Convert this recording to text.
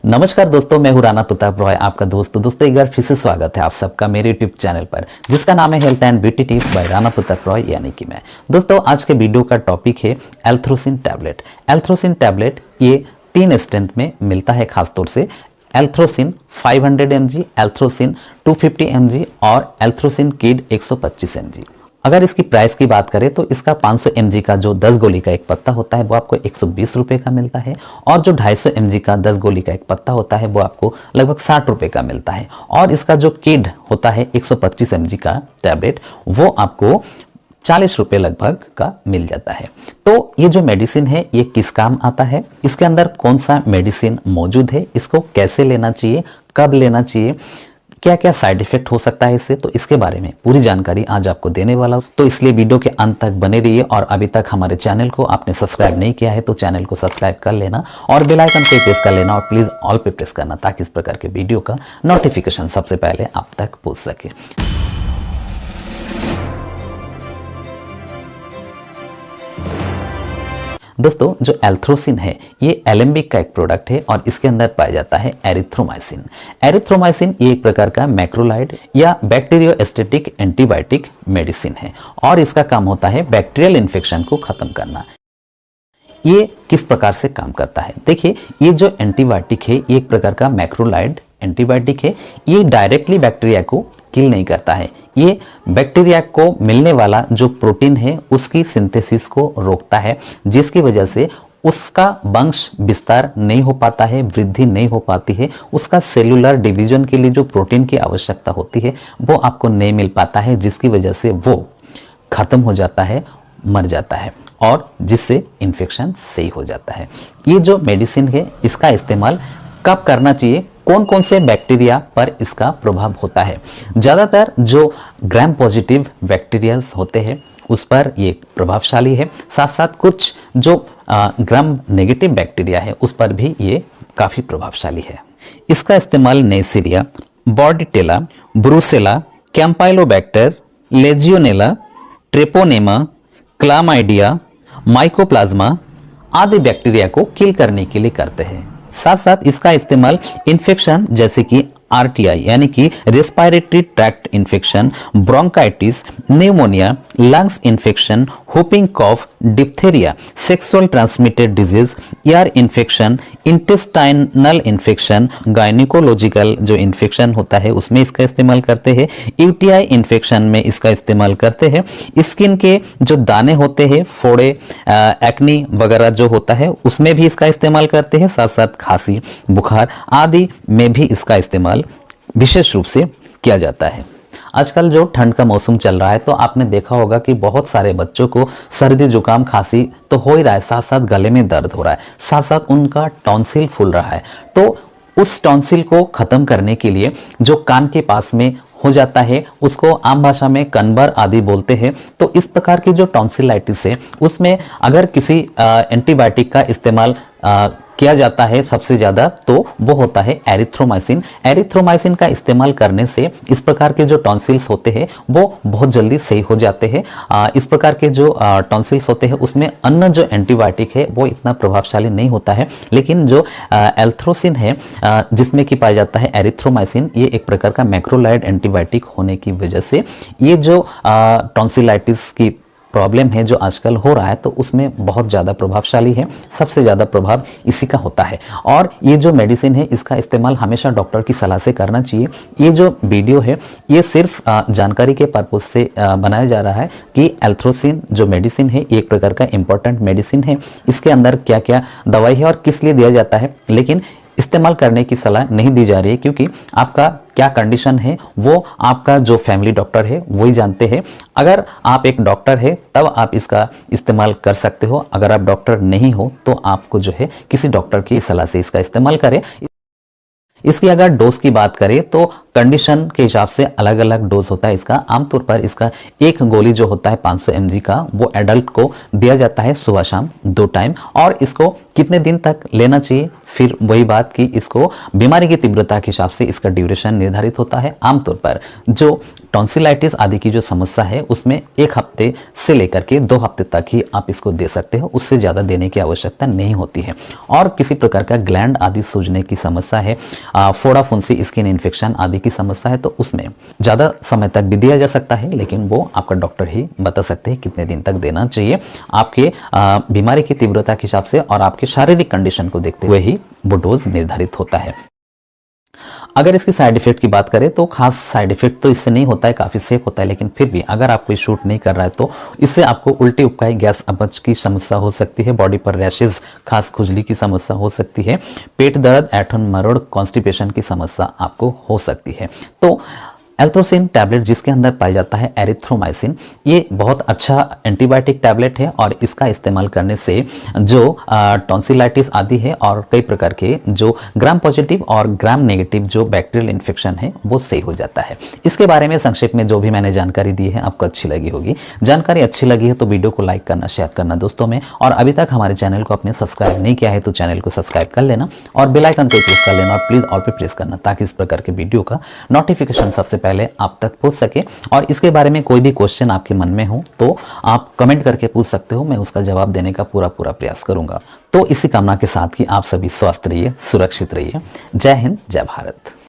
नमस्कार दोस्तों, मैं हूं राणा प्रताप रॉय, आपका दोस्तों एक बार फिर से स्वागत है आप सबका मेरे यूट्यूब चैनल पर, जिसका नाम है health and beauty tips by Rana Pratap Roy, यानी कि मैं। दोस्तों, आज के वीडियो का टॉपिक है एल्थ्रोसिन टैबलेट। एल्थ्रोसिन टैबलेट ये 3 स्ट्रेंथ में मिलता है, खासतौर से एल्थ्रोसिन 500 mg, एल्थ्रोसिन 250 mg और एल्थ्रोसिन किड 125 mg। अगर इसकी प्राइस की बात करें तो इसका 500 mg का जो 10 गोली का एक पत्ता होता है वो आपको 120 रुपये का मिलता है, और जो 250 mg का 10 गोली का एक पत्ता होता है वो आपको लगभग 60 रुपये का मिलता है। और इसका जो किड होता है 125 mg का टैबलेट वो आपको 40 रुपये लगभग का मिल जाता है। तो ये जो मेडिसिन है ये किस काम आता है, इसके अंदर कौन सा मेडिसिन मौजूद है, इसको कैसे लेना चाहिए, कब लेना चाहिए, क्या क्या साइड इफेक्ट हो सकता है इससे, तो इसके बारे में पूरी जानकारी आज आपको देने वाला हूं। तो इसलिए वीडियो के अंत तक बने रहिए, और अभी तक हमारे चैनल को आपने सब्सक्राइब नहीं किया है तो चैनल को सब्सक्राइब कर लेना और बेल आइकन पे प्रेस कर लेना, और प्लीज ऑल पे प्रेस करना ताकि इस प्रकार के वीडियो का नोटिफिकेशन सबसे पहले आप तक पहुंच सके। दोस्तों, जो एल्थ्रोसिन है ये एलेम्बिक का एक प्रोडक्ट है, और इसके अंदर पाया जाता है एरिथ्रोमाइसिन। एरिथ्रोमाइसिन ये एक प्रकार का मैक्रोलाइड या बैक्टीरियोस्टेटिक एंटीबायोटिक मेडिसिन है, और इसका काम होता है बैक्टीरियल इन्फेक्शन को खत्म करना। ये किस प्रकार से काम करता है, देखिए, ये जो एंटीबायोटिक है ये एक प्रकार का मैक्रोलाइड एंटीबायोटिक है। ये डायरेक्टली बैक्टीरिया को किल नहीं करता है, ये बैक्टीरिया को मिलने वाला जो प्रोटीन है उसकी सिंथेसिस को रोकता है, जिसकी वजह से उसका वंश विस्तार नहीं हो पाता है, वृद्धि नहीं हो पाती है, उसका सेलुलर डिवीजन के लिए जो प्रोटीन की आवश्यकता होती है वो आपको नहीं मिल पाता है, जिसकी वजह से वो खत्म हो जाता है, मर जाता है, और जिससे इन्फेक्शन सही हो जाता है। ये जो मेडिसिन है इसका इस्तेमाल कब करना चाहिए, कौन कौन से बैक्टीरिया पर इसका प्रभाव होता है। ज़्यादातर जो ग्राम पॉजिटिव बैक्टीरिया होते हैं उस पर ये प्रभावशाली है, साथ साथ कुछ जो ग्राम नेगेटिव बैक्टीरिया है उस पर भी ये काफ़ी प्रभावशाली है। इसका इस्तेमाल नेसिरिया, बॉर्डिटेला, ब्रूसेला, कैम्पाइलोबैक्टर, लेजियोनेला, ट्रेपोनेमा, क्लामाइडिया, माइकोप्लाज्मा आदि बैक्टीरिया को किल करने के लिए करते हैं। साथ साथ इसका इस्तेमाल इन्फेक्शन जैसे कि आरटीआई यानी कि respiratory tract infection, bronchitis, pneumonia, lungs infection, whooping cough, diphtheria, sexual transmitted disease, ear infection, intestinal infection, gynaecological जो इन्फेक्शन होता है उसमें इसका इस्तेमाल करते हैं, यूटीआई इन्फेक्शन में इसका इस्तेमाल करते हैं, स्किन के जो दाने होते हैं, फोड़े, एक्नी वगैरह जो होता है उसमें भी इसका इस्तेमाल करते हैं, साथ साथ खांसी, बुखार आदि में भी इसका इस्तेमाल विशेष रूप से किया जाता है। आजकल जो ठंड का मौसम चल रहा है तो आपने देखा होगा कि बहुत सारे बच्चों को सर्दी जुकाम खांसी तो हो ही रहा है, साथ साथ गले में दर्द हो रहा है, साथ साथ उनका टॉन्सिल फूल रहा है। तो उस टॉन्सिल को खत्म करने के लिए जो कान के पास में हो जाता है उसको आम भाषा में कनबर आदि बोलते हैं। तो इस प्रकार की जो टॉन्सिलाइटिस है उसमें अगर किसी एंटीबायोटिक का इस्तेमाल किया जाता है सबसे ज़्यादा तो वो होता है एरिथ्रोमाइसिन। एरिथ्रोमाइसिन का इस्तेमाल करने से इस प्रकार के जो टॉन्सिल्स होते हैं वो बहुत जल्दी सही हो जाते हैं। इस प्रकार के जो टॉन्सिल्स होते हैं उसमें अन्य जो एंटीबायोटिक है वो इतना प्रभावशाली नहीं होता है, लेकिन जो एल्थ्रोसिन है जिसमें कि पाया जाता है एरिथ्रोमाइसिन, ये एक प्रकार का मैक्रोलाइड एंटीबायोटिक होने की वजह से ये जो टॉन्सिलाइटिस की प्रॉब्लम है जो आजकल हो रहा है तो उसमें बहुत ज़्यादा प्रभावशाली है, सबसे ज़्यादा प्रभाव इसी का होता है। और ये जो मेडिसिन है इसका इस्तेमाल हमेशा डॉक्टर की सलाह से करना चाहिए। ये जो वीडियो है ये सिर्फ जानकारी के पर्पज से बनाया जा रहा है कि एल्थ्रोसिन जो मेडिसिन है एक प्रकार का इम्पोर्टेंट मेडिसिन है, इसके अंदर क्या क्या दवाई है और किस लिए दिया जाता है, लेकिन इस्तेमाल करने की सलाह नहीं दी जा रही है क्योंकि आपका क्या कंडीशन है वो आपका जो फैमिली डॉक्टर है वही जानते हैं। अगर आप एक डॉक्टर है तब आप इसका इस्तेमाल कर सकते हो, अगर आप डॉक्टर नहीं हो तो आपको जो है किसी डॉक्टर की सलाह से इसका इस्तेमाल करें। इसकी अगर डोज की बात करें तो कंडीशन के हिसाब से अलग अलग डोज होता है इसका। आमतौर पर इसका एक गोली जो होता है 500 mg का वो एडल्ट को दिया जाता है सुबह शाम 2 टाइम, और इसको कितने दिन तक लेना चाहिए फिर वही बात कि इसको बीमारी की तीव्रता के हिसाब से इसका ड्यूरेशन निर्धारित होता है। आमतौर पर जो टॉन्सिलाइटिस आदि की जो समस्या है उसमें 1 हफ्ते से लेकर के 2 हफ्ते तक ही आप इसको दे सकते हो, उससे ज़्यादा देने की आवश्यकता नहीं होती है। और किसी प्रकार का ग्लैंड आदि सूजने की समस्या है, फोड़ा फुंसी, स्किन इन्फेक्शन आदि की समस्या है, तो उसमें ज़्यादा समय तक भी दिया जा सकता है, लेकिन वो आपका डॉक्टर ही बता सकते हैं कितने दिन तक देना चाहिए। आपके बीमारी की तीव्रता के हिसाब से और आपके शारीरिक कंडीशन को देखते हुए ही वो डोज निर्धारित होता है। अगर इसकी साइड इफेक्ट की बात करें तो खास साइड इफेक्ट तो इससे नहीं होता है, काफ़ी सेफ होता है, लेकिन फिर भी अगर आप कोई शूट नहीं कर रहा है तो इससे आपको उल्टी, उबकाई, गैस, अपच की समस्या हो सकती है, बॉडी पर रैशेज, खास खुजली की समस्या हो सकती है, पेट दर्द, ऐंठन, मरोड़, कॉन्स्टिपेशन की समस्या आपको हो सकती है। तो एल्थ्रोसिन टैबलेट जिसके अंदर पाया जाता है एरिथ्रोमाइसिन, ये बहुत अच्छा एंटीबायोटिक टैबलेट है और इसका इस्तेमाल करने से जो टॉन्सिलाइटिस आदि है और कई प्रकार के जो ग्राम पॉजिटिव और ग्राम नेगेटिव जो बैक्टीरियल इन्फेक्शन है वो सही हो जाता है। इसके बारे में संक्षेप में जो भी मैंने जानकारी दी है आपको अच्छी लगी होगी। जानकारी अच्छी लगी है तो वीडियो को लाइक करना, शेयर करना दोस्तों में, और अभी तक हमारे चैनल को आपने सब्सक्राइब नहीं किया है तो चैनल को सब्सक्राइब कर लेना और बेल आइकन को क्लिक कर लेना और प्लीज़ ऑल पे प्रेस करना, ताकि इस प्रकार के वीडियो का नोटिफिकेशन सबसे पहले आप तक पहुंच सके। और इसके बारे में कोई भी क्वेश्चन आपके मन में हो तो आप कमेंट करके पूछ सकते हो, मैं उसका जवाब देने का पूरा प्रयास करूंगा। तो इसी कामना के साथ कि आप सभी स्वस्थ रहिए, सुरक्षित रहिए। जय हिंद, जय भारत।